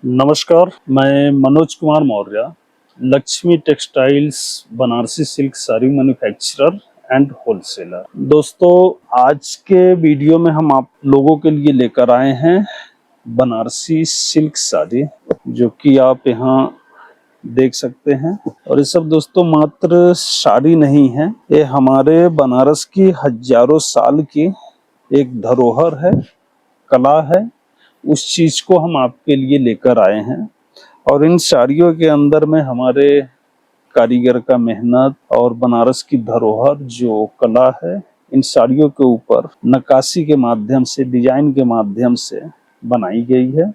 नमस्कार, मैं Manoj Kumar Maurya, Lakshmi textiles Banarasi silk sari manufacturer and wholesaler. दोस्तों, आज के वीडियो में हम आप लोगों के लिए लेकर आए हैं बनारसी सिल्क साड़ी, जो कि आप यहाँ देख सकते हैं। और ये सब दोस्तों मात्र साड़ी नहीं है, ये हमारे बनारस की हजारों साल की एक धरोहर है, कला है। उस चीज को हम आपके लिए लेकर आए हैं। और इन साड़ियों के अंदर में हमारे कारीगर का मेहनत और बनारस की धरोहर जो कला है, इन साड़ियों के ऊपर नक्काशी के माध्यम से, डिजाइन के माध्यम से बनाई गई है।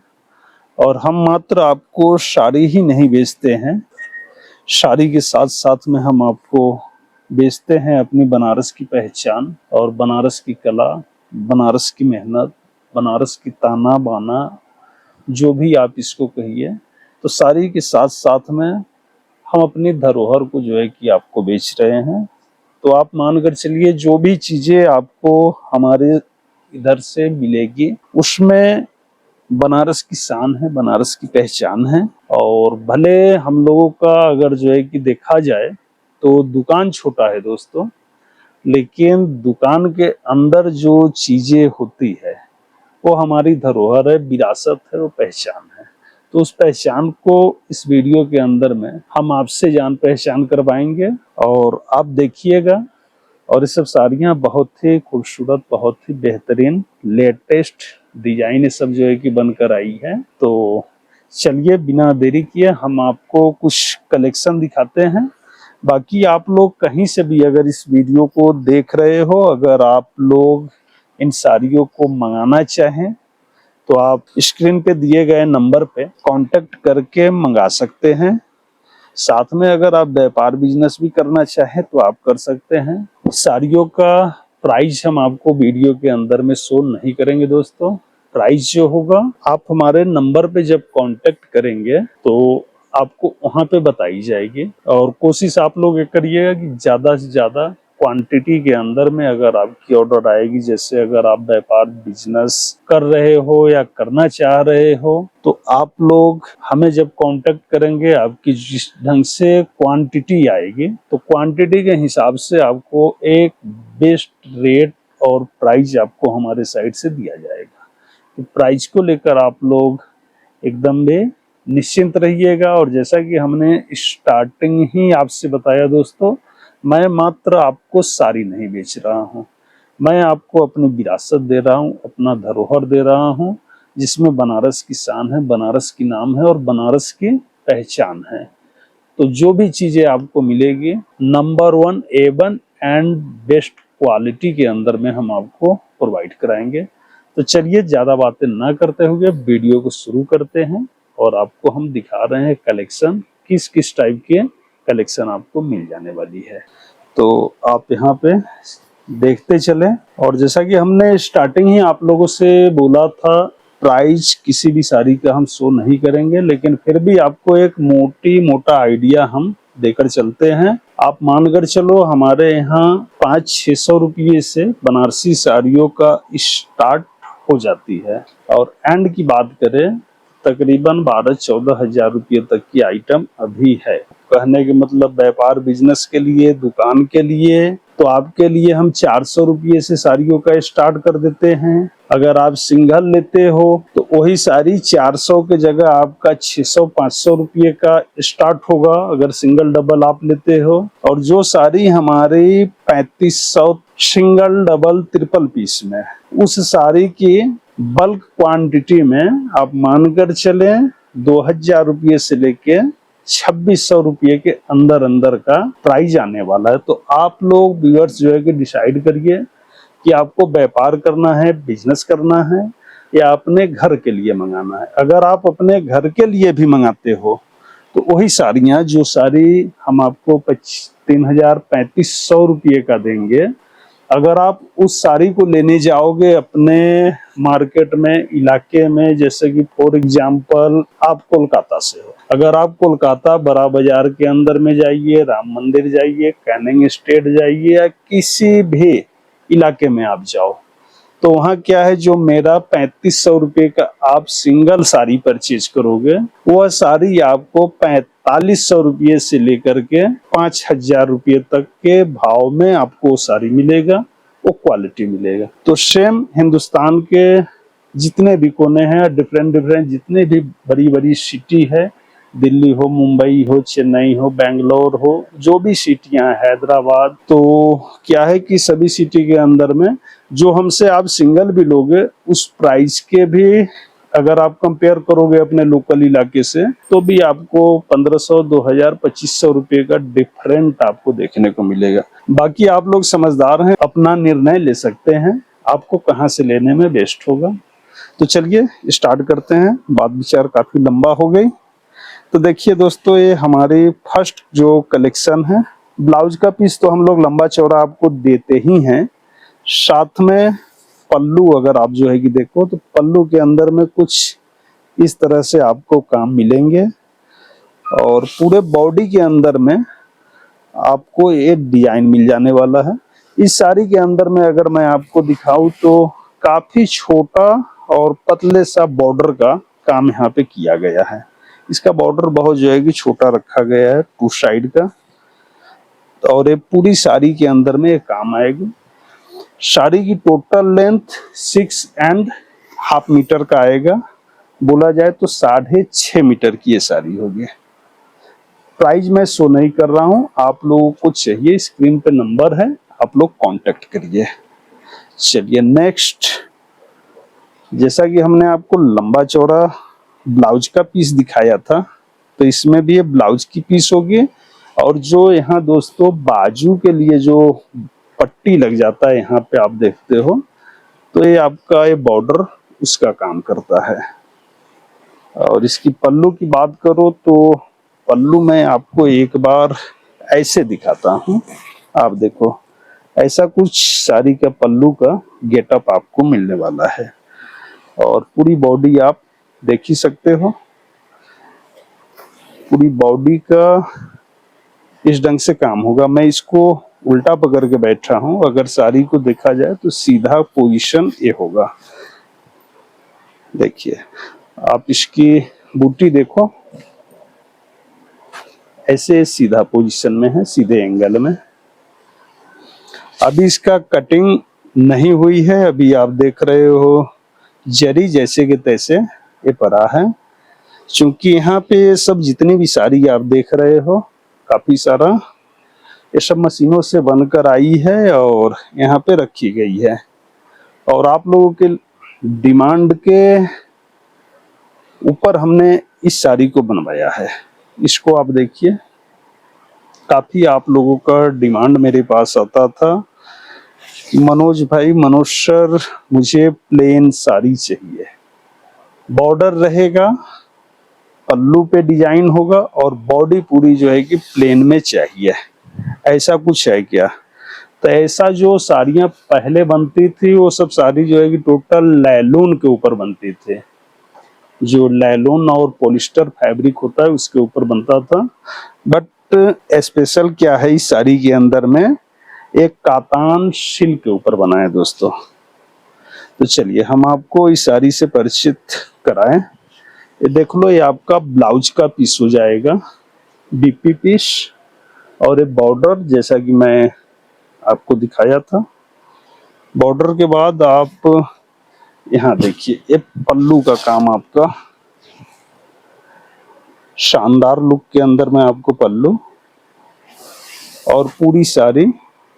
और हम मात्र आपको साड़ी ही नहीं बेचते हैं, साड़ी के साथ साथ में हम आपको बेचते हैं अपनी बनारस की पहचान और बनारस की कला, बनारस की मेहनत, बनारस की ताना बाना, जो भी आप इसको कहिए। तो साड़ी के साथ साथ में हम अपनी धरोहर को जो है कि आपको बेच रहे हैं। तो आप मानकर चलिए, जो भी चीजें आपको हमारे इधर से मिलेगी उसमें बनारस की शान है, बनारस की पहचान है। और भले हम लोगों का अगर जो है कि देखा जाए तो दुकान छोटा है दोस्तों, लेकिन दुकान के अंदर जो चीजें होती है वो हमारी धरोहर है, विरासत है, वो पहचान है। तो उस पहचान को इस वीडियो के अंदर में हम आपसे जान पहचान करवाएंगे और आप देखिएगा। और ये सब साड़ियाँ बहुत ही खूबसूरत, बहुत ही बेहतरीन, लेटेस्ट डिजाइन ये सब जो है कि बनकर आई है। तो चलिए बिना देरी किए हम आपको कुछ कलेक्शन दिखाते हैं। बाकी आप लोग कहीं से भी अगर इस वीडियो को देख रहे हो, अगर आप लोग इन साड़ियों को मंगाना चाहें तो आप स्क्रीन पे दिए गए नंबर पे कांटेक्ट करके मंगा सकते हैं। साथ में अगर आप व्यापार बिजनेस भी करना चाहें तो आप कर सकते हैं। साड़ियों का प्राइस हम आपको वीडियो के अंदर में शो नहीं करेंगे दोस्तों। प्राइस जो होगा आप हमारे नंबर पे जब कांटेक्ट करेंगे तो आपको वहां पे बताई जाएगी। और कोशिश आप लोग ये करिएगा कि ज्यादा से ज्यादा क्वांटिटी के अंदर में अगर आपकी ऑर्डर आएगी, जैसे अगर आप व्यापार बिजनेस कर रहे हो या करना चाह रहे हो, तो आप लोग हमें जब कांटेक्ट करेंगे, आपकी जिस ढंग से क्वांटिटी आएगी तो क्वांटिटी के हिसाब से आपको एक बेस्ट रेट और प्राइस आपको हमारे साइड से दिया जाएगा। तो प्राइस को लेकर आप लोग एकदम भी निश्चिंत रहिएगा। और जैसा कि हमने स्टार्टिंग ही आपसे बताया दोस्तों, मैं मात्र आपको साड़ी नहीं बेच रहा हूँ, मैं आपको अपनी विरासत दे रहा हूँ, अपना धरोहर दे रहा हूँ, जिसमें बनारस की शान है, बनारस की नाम है और बनारस की पहचान है। तो जो भी चीजें आपको मिलेगी number 1 A1 and best quality के अंदर में हम आपको प्रोवाइड कराएंगे। तो चलिए ज्यादा बातें ना करते हुए वीडियो को शुरू करते हैं और आपको हम दिखा रहे हैं कलेक्शन, किस किस टाइप के कलेक्शन आपको मिल जाने वाली है। तो आप यहाँ पे देखते चले। और जैसा कि हमने स्टार्टिंग ही आप लोगों से बोला था, प्राइस किसी भी साड़ी का हम शो नहीं करेंगे, लेकिन फिर भी आपको एक मोटा आइडिया हम देकर चलते हैं। आप मानकर चलो, हमारे यहाँ 500-600 रुपये से बनारसी साड़ियों का स्टार्ट हो जाती है। और एंड की बात करें, तकरीबन 12-14 हजार रुपये तक की आइटम अभी है। कहने के मतलब व्यापार बिजनेस के लिए, दुकान के लिए, तो आपके लिए हम 400 रुपये से साड़ियों का स्टार्ट कर देते हैं। अगर आप सिंगल लेते हो तो वही साड़ी 400 के जगह आपका 600-500 रुपये का स्टार्ट होगा, अगर सिंगल डबल आप लेते हो। और जो साड़ी हमारी 3500 सिंगल डबल ट्रिपल पीस में, उस साड़ी की बल्क क्वांटिटी में आप मानकर चले 2000 रुपये से लेके 2600 रुपये के अंदर अंदर का प्राइस आने वाला है। तो आप लोग व्यूअर्स जो है कि डिसाइड करिए कि आपको व्यापार करना है, बिजनेस करना है, या अपने घर के लिए मंगाना है। अगर आप अपने घर के लिए भी मंगाते हो तो वही साड़ियाँ, जो साड़ी हम आपको 3500 रुपये का देंगे, अगर आप उस साड़ी को लेने जाओगे अपने मार्केट में, इलाके में, जैसे कि फॉर एग्जांपल आप कोलकाता से हो, अगर आप कोलकाता बड़ा बाजार के अंदर में जाइए, राम मंदिर जाइए, कैनिंग स्टेट जाइए, या किसी भी इलाके में आप जाओ, तो वहाँ क्या है, जो मेरा 3500 रुपये का आप सिंगल साड़ी परचेज करोगे, वह साड़ी आपको 4500 रुपये से लेकर के 5000 रुपये तक के भाव में आपको साड़ी मिलेगा, वो क्वालिटी मिलेगा। तो सेम हिंदुस्तान के जितने भी कोने हैं, डिफरेंट डिफरेंट जितने भी बड़ी बड़ी सिटी है, दिल्ली हो, मुंबई हो, चेन्नई हो, बेंगलोर हो, जो भी सिटियां, हैदराबाद, तो क्या है कि सभी सिटी के अंदर में जो हमसे आप सिंगल भी लोगे, उस प्राइस के भी अगर आप कंपेयर करोगे अपने लोकल इलाके से, तो भी आपको 1500, 2000, 2500 रुपये का डिफरेंट आपको देखने को मिलेगा। बाकी आप लोग समझदार हैं, अपना निर्णय ले सकते हैं आपको कहाँ से लेने में बेस्ट होगा। तो चलिए स्टार्ट करते हैं, बात विचार काफी लंबा हो गई। तो देखिए दोस्तों, ये हमारी फर्स्ट जो कलेक्शन है, ब्लाउज का पीस तो हम लोग लंबा चौड़ा आपको देते ही हैं, साथ में पल्लू अगर आप जो है कि देखो, तो पल्लू के अंदर में कुछ इस तरह से आपको काम मिलेंगे, और पूरे बॉडी के अंदर में आपको एक डिजाइन मिल जाने वाला है। इस साड़ी के अंदर में अगर मैं आपको दिखाऊं तो काफी छोटा और पतले सा बॉर्डर का काम यहाँ पे किया गया है। इसका बॉर्डर बहुत जो है कि छोटा रखा गया है, 2 साइड का, और ये पूरी साड़ी के अंदर में ये काम आएगी। साड़ी की टोटल लेंथ 6.5 मीटर का आएगा, बोला जाए तो 6.5 मीटर की ये साड़ी होगी। प्राइस मैं शो नहीं कर रहा हूं, आप लोगों को चाहिए स्क्रीन पे नंबर है, आप लोग कांटेक्ट करिए। चलिए नेक्स्ट, जैसा कि हमने आपको लंबा चौड़ा ब्लाउज का पीस दिखाया था, तो इसमें भी ये ब्लाउज की पीस होगी, और जो यहाँ दोस्तों बाजू के लिए जो पट्टी लग जाता है यहाँ पे आप देखते हो, तो ये आपका ये बॉर्डर उसका काम करता है। और इसकी पल्लू की बात करो तो पल्लू मैं आपको एक बार ऐसे दिखाता हूँ, आप देखो ऐसा कुछ साड़ी का पल्लू का गेटअप आपको मिलने वाला है, और पूरी बॉडी आप देख ही सकते हो। पूरी बॉडी का इस ढंग से काम होगा। मैं इसको उल्टा पकड़ के बैठा हूं, अगर साड़ी को देखा जाए तो सीधा पोजीशन ये होगा। देखिए आप इसकी बूटी देखो, ऐसे सीधा पोजीशन में है, सीधे एंगल में। अभी इसका कटिंग नहीं हुई है, अभी आप देख रहे हो जरी जैसे के तैसे ये पड़ा है। क्योंकि यहाँ पे सब जितनी भी साड़ी आप देख रहे हो, काफी सारा ये सब मशीनों से बनकर आई है और यहाँ पे रखी गई है, और आप लोगों के डिमांड के ऊपर हमने इस साड़ी को बनवाया है। इसको आप देखिए, काफी आप लोगों का डिमांड मेरे पास आता था, मनोज भाई, मनोज सर, मुझे प्लेन साड़ी चाहिए, बॉर्डर रहेगा, पल्लू पे डिजाइन होगा, और बॉडी पूरी जो है कि प्लेन में चाहिए, ऐसा कुछ है क्या? तो ऐसा जो साड़ियाँ पहले बनती थी वो सब साड़ी जो है कि टोटल लैलून के ऊपर बनती थी, जो लैलून और पॉलिस्टर फैब्रिक होता है उसके ऊपर बनता था। बट स्पेशल क्या है इस साड़ी के अंदर में, एक कातान सिल्क के ऊपर बना है दोस्तों। तो चलिए हम आपको इस साड़ी से परिचित कराएं। ये देख लो, ये आपका ब्लाउज का पीस हो जाएगा, बीपी पीस, और ये बॉर्डर जैसा कि मैं आपको दिखाया था। बॉर्डर के बाद आप यहाँ देखिए, ये पल्लू का काम आपका शानदार लुक के अंदर में आपको पल्लू, और पूरी साड़ी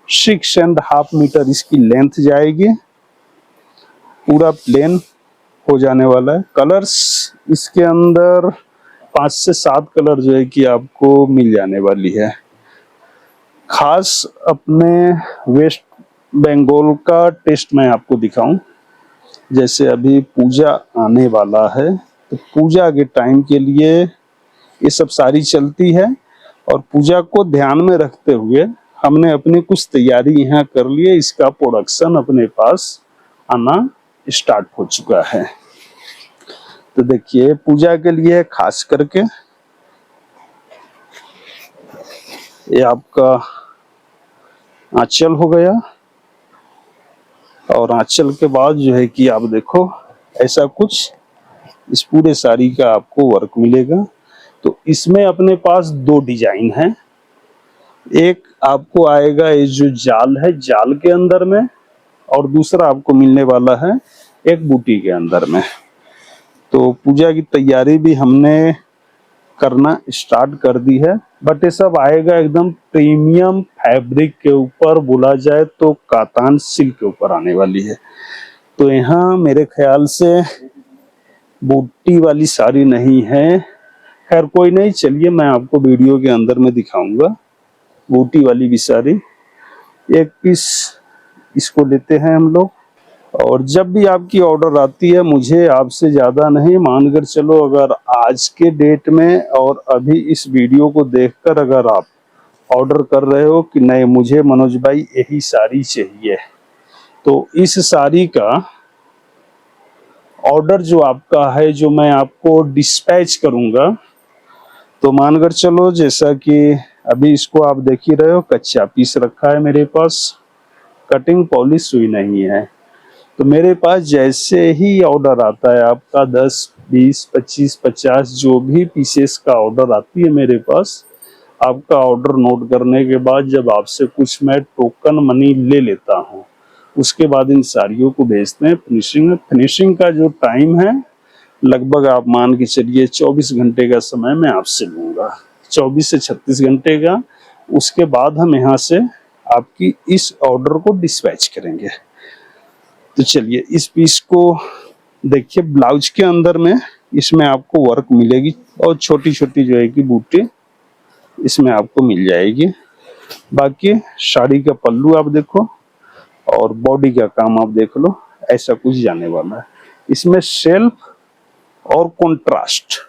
6.5 मीटर इसकी लेंथ जाएगी, पूरा प्लेन हो जाने वाला है। कलर्स इसके अंदर 5 से 7 कलर जो है कि आपको मिल जाने वाली है। खास अपने वेस्ट बंगाल का टेस्ट मैं आपको दिखाऊं, जैसे अभी पूजा आने वाला है, तो पूजा के टाइम के लिए ये सब साड़ी चलती है, और पूजा को ध्यान में रखते हुए हमने अपनी कुछ तैयारी यहाँ कर ली है, इसका प्रोडक्शन अपने पास आना स्टार्ट हो चुका है। तो देखिए पूजा के लिए खास करके ये आपका आंचल हो गया, और आंचल के बाद जो है कि आप देखो ऐसा कुछ इस पूरे साड़ी का आपको वर्क मिलेगा। तो इसमें अपने पास दो डिजाइन है, एक आपको आएगा ये जो जाल है जाल के अंदर में, और दूसरा आपको मिलने वाला है एक बूटी के अंदर में। तो पूजा की तैयारी भी हमने करना स्टार्ट कर दी है, बट ये सब आएगा एकदम प्रीमियम फैब्रिक के ऊपर, बोला जाए तो कातान सिल्क के ऊपर आने वाली है। तो यहाँ मेरे ख्याल से बूटी वाली साड़ी नहीं है, खैर कोई नहीं, चलिए मैं आपको वीडियो के अंदर में दिखाऊंगा बूटी वाली भी साड़ी। एक पीस इसको लेते हैं हम लोग, और जब भी आपकी ऑर्डर आती है मुझे आपसे ज़्यादा नहीं, मानकर चलो अगर आज के डेट में और अभी इस वीडियो को देखकर अगर आप ऑर्डर कर रहे हो कि नहीं मुझे मनोज भाई यही साड़ी चाहिए, तो इस साड़ी का ऑर्डर जो आपका है जो मैं आपको डिस्पैच करूंगा, तो मानकर चलो जैसा कि अभी इसको आप देख ही रहे हो कच्चा पीस रखा है मेरे पास, कटिंग पॉलिश हुई नहीं है। तो मेरे पास जैसे ही ऑर्डर आता है आपका 10, 20, 25, 50 जो भी पीसेस का ऑर्डर आती है मेरे पास, आपका ऑर्डर नोट करने के बाद जब आपसे कुछ मैं टोकन मनी ले लेता हूँ, उसके बाद इन साड़ियों को भेजते हैं फिनिशिंग में। फिनिशिंग का जो टाइम है लगभग आप मान के चलिए 24 घंटे का समय मैं आपसे लूँगा, 24 से 36 घंटे का। उसके बाद हम यहाँ से आपकी इस ऑर्डर को डिस्पैच करेंगे। तो चलिए इस पीस को देखिए, ब्लाउज के अंदर में इसमें आपको वर्क मिलेगी और छोटी छोटी जो है कि बूटी इसमें आपको मिल जाएगी। बाकी साड़ी का पल्लू आप देखो और बॉडी का काम आप देख लो, ऐसा कुछ जाने वाला है। इसमें सेल्फ और कंट्रास्ट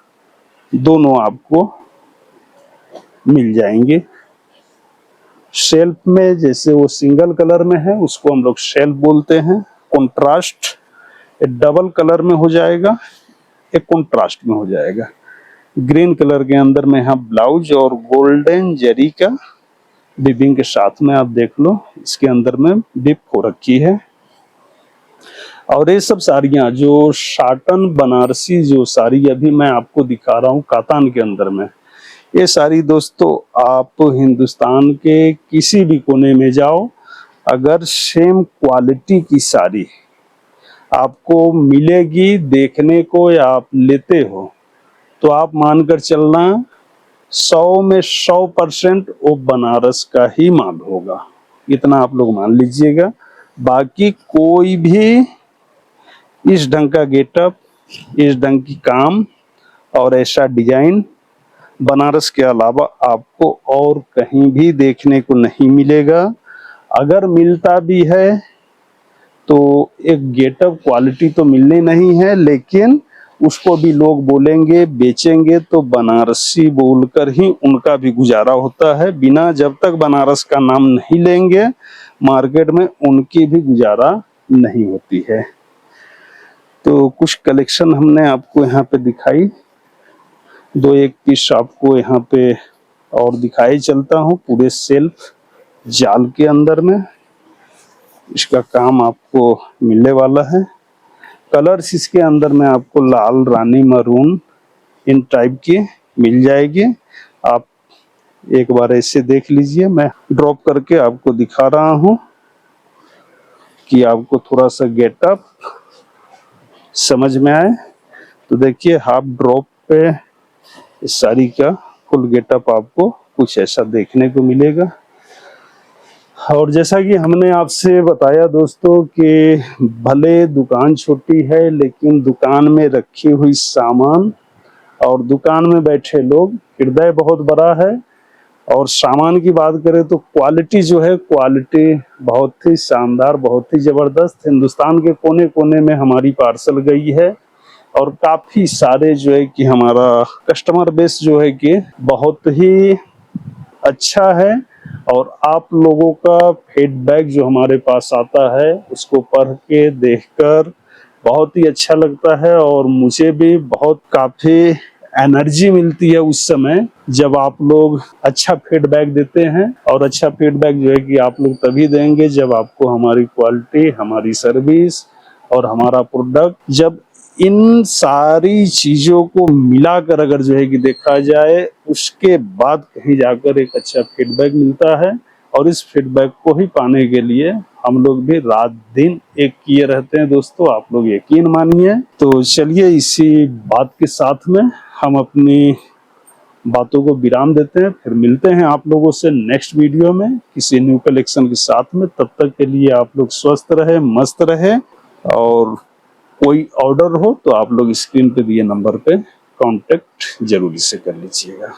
दोनों आपको मिल जाएंगे। सेल्फ में जैसे वो सिंगल कलर में है उसको हम लोग सेल्फ बोलते हैं, कंट्रास्ट डबल कलर में हो जाएगा, एक कंट्रास्ट में हो जाएगा। ग्रीन कलर के अंदर में है ब्लाउज और गोल्डन जरी का बिबिंग के साथ में आप देख लो इसके अंदर में डिप हो रखी है। और ये सब साड़ियाँ जो शाटन बनारसी जो साड़ी अभी मैं आपको दिखा रहा हूँ कातान के अंदर में, ये सारी दोस्तों आप हिंदुस्तान के किसी भी कोने में जाओ, अगर सेम क्वालिटी की साड़ी आपको मिलेगी देखने को या आप लेते हो, तो आप मानकर चलना 100 में 100% वो बनारस का ही माल होगा, इतना आप लोग मान लीजिएगा। बाकी कोई भी इस ढंग का गेटअप, इस ढंग की काम और ऐसा डिजाइन बनारस के अलावा आपको और कहीं भी देखने को नहीं मिलेगा। अगर मिलता भी है तो एक गेटअप क्वालिटी तो मिलनी नहीं है, लेकिन उसको भी लोग बोलेंगे बेचेंगे तो बनारसी बोलकर ही उनका भी गुजारा होता है, बिना जब तक बनारस का नाम नहीं लेंगे मार्केट में उनकी भी गुजारा नहीं होती है। तो कुछ कलेक्शन हमने आपको यहाँ पे दिखाई, दो एक पीस आपको यहाँ पे और दिखाई चलता हूँ पूरे सेल्फ जाल के अंदर में, इसका काम आपको मिलने वाला है। कलर्स इसके अंदर में आपको लाल, रानी, मरून इन टाइप की मिल जाएगी। आप एक बार ऐसे देख लीजिए, मैं ड्रॉप करके आपको दिखा रहा हूँ कि आपको थोड़ा सा गेटअप समझ में आए। तो देखिए हाफ ड्रॉप पे इस साड़ी का फुल गेटअप आपको कुछ ऐसा देखने को मिलेगा। और जैसा कि हमने आपसे बताया दोस्तों कि भले दुकान छोटी है लेकिन दुकान में रखी हुई सामान और दुकान में बैठे लोग हृदय बहुत बड़ा है। और सामान की बात करें तो क्वालिटी जो है, क्वालिटी बहुत ही शानदार, बहुत ही जबरदस्त। हिंदुस्तान के कोने कोने में हमारी पार्सल गई है और काफी सारे जो है कि हमारा कस्टमर बेस जो है कि बहुत ही अच्छा है। और आप लोगों का फीडबैक जो हमारे पास आता है उसको पढ़ के देखकर बहुत ही अच्छा लगता है और मुझे भी बहुत काफी एनर्जी मिलती है उस समय जब आप लोग अच्छा फीडबैक देते हैं, और अच्छा फीडबैक जो है कि आप लोग तभी देंगे जब आपको हमारी क्वालिटी, हमारी सर्विस और हमारा प्रोडक्ट, जब इन सारी चीजों को मिलाकर अगर जो है कि देखा जाए, उसके बाद कहीं जाकर एक अच्छा फीडबैक मिलता है। और इस फीडबैक को ही पाने के लिए हम लोग भी रात दिन एक किए रहते हैं दोस्तों, आप लोग यकीन मानिए। तो चलिए इसी बात के साथ में हम अपनी बातों को विराम देते हैं, फिर मिलते हैं आप लोगों से नेक्स्ट वीडियो में किसी न्यू कलेक्शन के साथ में। तब तक के लिए आप लोग स्वस्थ रहे, मस्त रहे, और कोई ऑर्डर हो तो आप लोग स्क्रीन पे दिए नंबर पे कांटेक्ट जरूरी से कर लीजिएगा।